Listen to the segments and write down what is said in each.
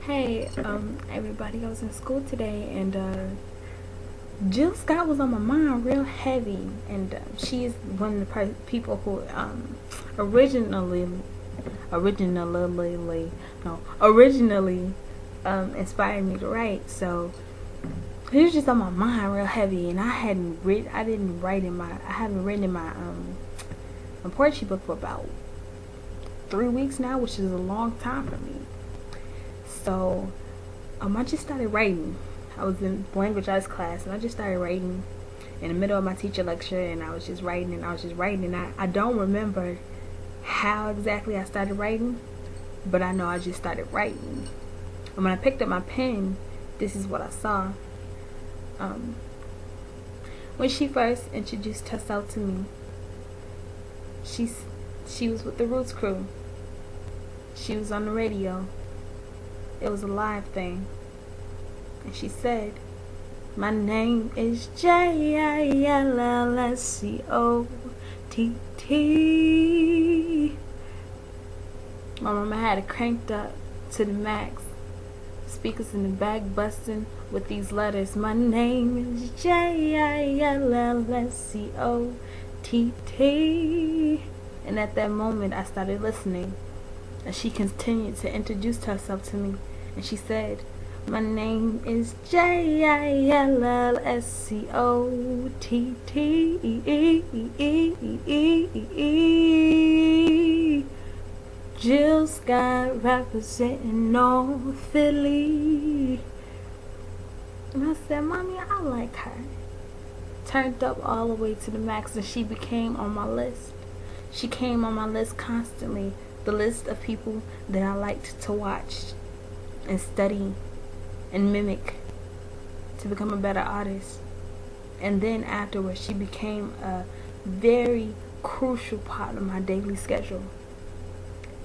Hey, everybody, I was in school today and Jill Scott was on my mind real heavy, and she is one of the people who originally, originally, no, originally inspired me to write. So it was just on my mind real heavy, and I haven't written in my poetry book for about 3 weeks now, which is a long time for me. So I just started writing. I was in language arts class and I just started writing in the middle of my teacher lecture, and I was just writing and I was just writing, and I don't remember how exactly I started writing, but I know I just started writing. And when I picked up my pen, this is what I saw. Um, when she first introduced herself to me, she was with the Roots crew. She was on the radio. It was a live thing. And she said, "My name is Jillscott." My mama had it cranked up to the max. Speakers in the back busting with these letters. My name is Jillscott. And at that moment I started listening. And she continued to introduce herself to me. And she said, "My name is Jillscott. Jill Scott representing North Philly." And I said, "Mommy, I like her." Turned up all the way to the max, and she became on my list. She came on my list constantly. The list of people that I liked to watch and study and mimic to become a better artist. And then afterwards, she became a very crucial part of my daily schedule.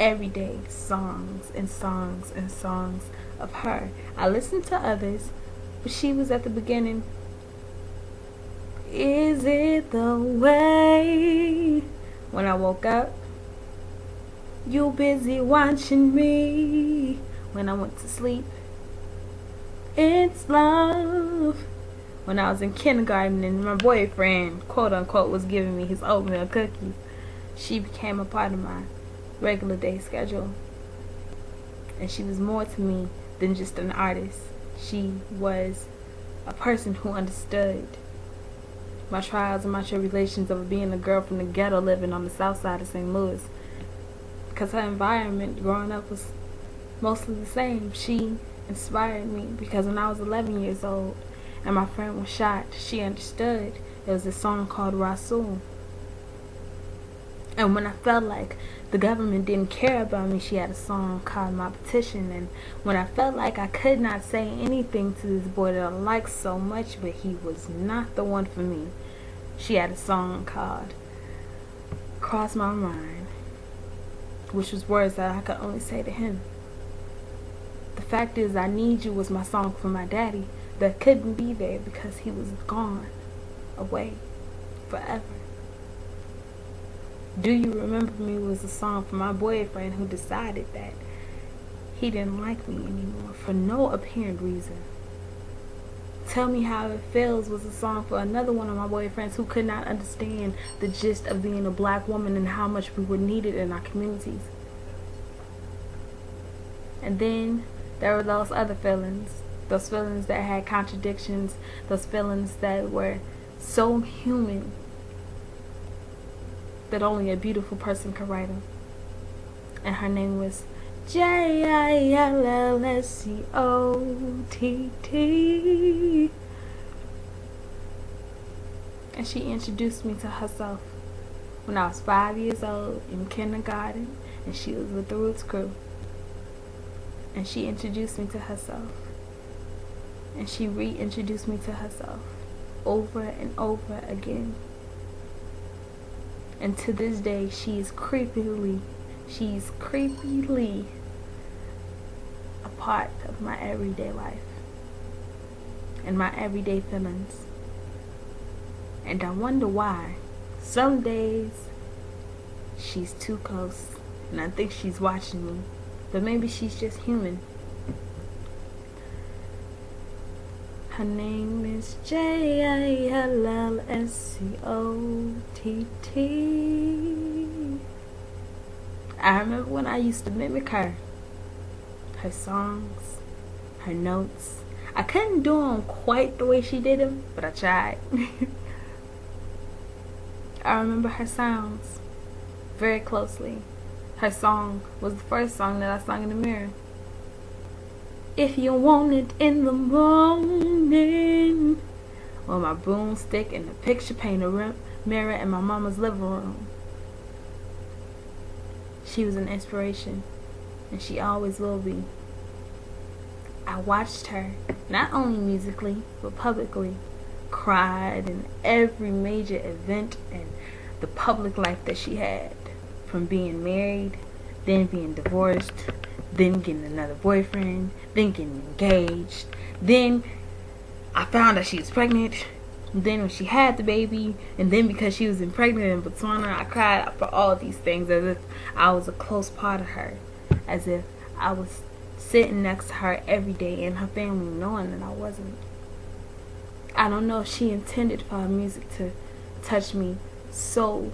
Every day, songs and songs and songs of her. I listened to others, but she was at the beginning. Is it the way? When I woke up, you busy watching me. When I went to sleep, it's love. When I was in kindergarten and my boyfriend, quote unquote, was giving me his oatmeal cookies, she became a part of my regular day schedule. And she was more to me than just an artist. She was a person who understood my trials and my tribulations of being a girl from the ghetto living on the south side of St. Louis. Because her environment growing up was mostly the same. She inspired me because when I was 11 years old and my friend was shot, she understood. It was a song called Rasul. And when I felt like the government didn't care about me, she had a song called My Petition. And when I felt like I could not say anything to this boy that I liked so much, but he was not the one for me, she had a song called Cross My Mind, which was words that I could only say to him. The fact is, I Need You was my song for my daddy that couldn't be there because he was gone, away, forever. Do You Remember Me was a song for my boyfriend who decided that he didn't like me anymore for no apparent reason. Tell Me How It Feels was a song for another one of my boyfriends who could not understand the gist of being a black woman and how much we were needed in our communities. And then there were those other feelings, those feelings that had contradictions, those feelings that were so human that only a beautiful person could write them. And her name was Jillscott. And she introduced me to herself when I was 5 years old in kindergarten, and she was with the Roots crew. And she introduced me to herself. And she reintroduced me to herself over and over again. And to this day, she's creepily a part of my everyday life and my everyday feelings. And I wonder why some days she's too close and I think she's watching me, but maybe she's just human. Her name is Jallscott. I remember when I used to mimic her songs, her notes. I couldn't do them quite the way she did them, but I tried. I remember her sounds very closely. Her song was the first song that I sang in the mirror. If you want it in the morning, with my broomstick and a picture painter mirror in my mama's living room. She was an inspiration, and she always will be. I watched her, not only musically, but publicly, cried in every major event and the public life that she had. From being married, then being divorced, then getting another boyfriend, then getting engaged. Then I found out she was pregnant. Then when she had the baby, and then because she was pregnant in Botswana, I cried for all these things as if I was a close part of her. As if I was sitting next to her every day and her family knowing that I wasn't. I don't know if she intended for her music to touch me so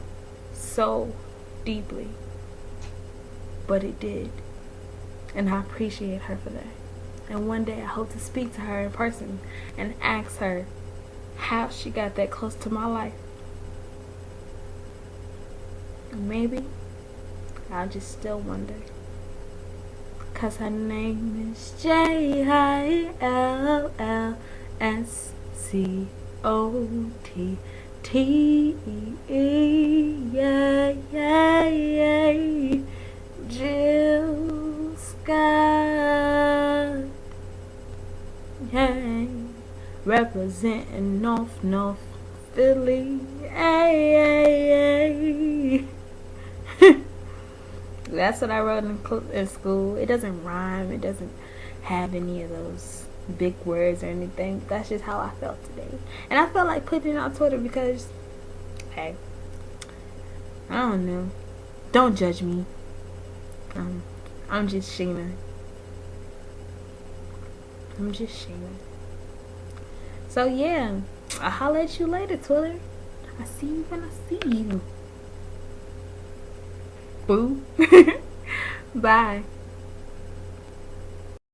deeply, but it did, and I appreciate her for that. And one day I hope to speak to her in person and ask her how she got that close to my life. And maybe I'll just still wonder, 'cause her name is Jallscott. Jill Scott. Hey, representing North Philly. Hey. That's what I wrote in school. It doesn't rhyme. It doesn't have any of those big words or anything. That's just how I felt today. And I felt like putting it on Twitter because, hey, I don't know. Don't judge me. I'm just Sheena. So yeah, I'll holler at you later, Twitter. I see you when I see you. Boo. Bye.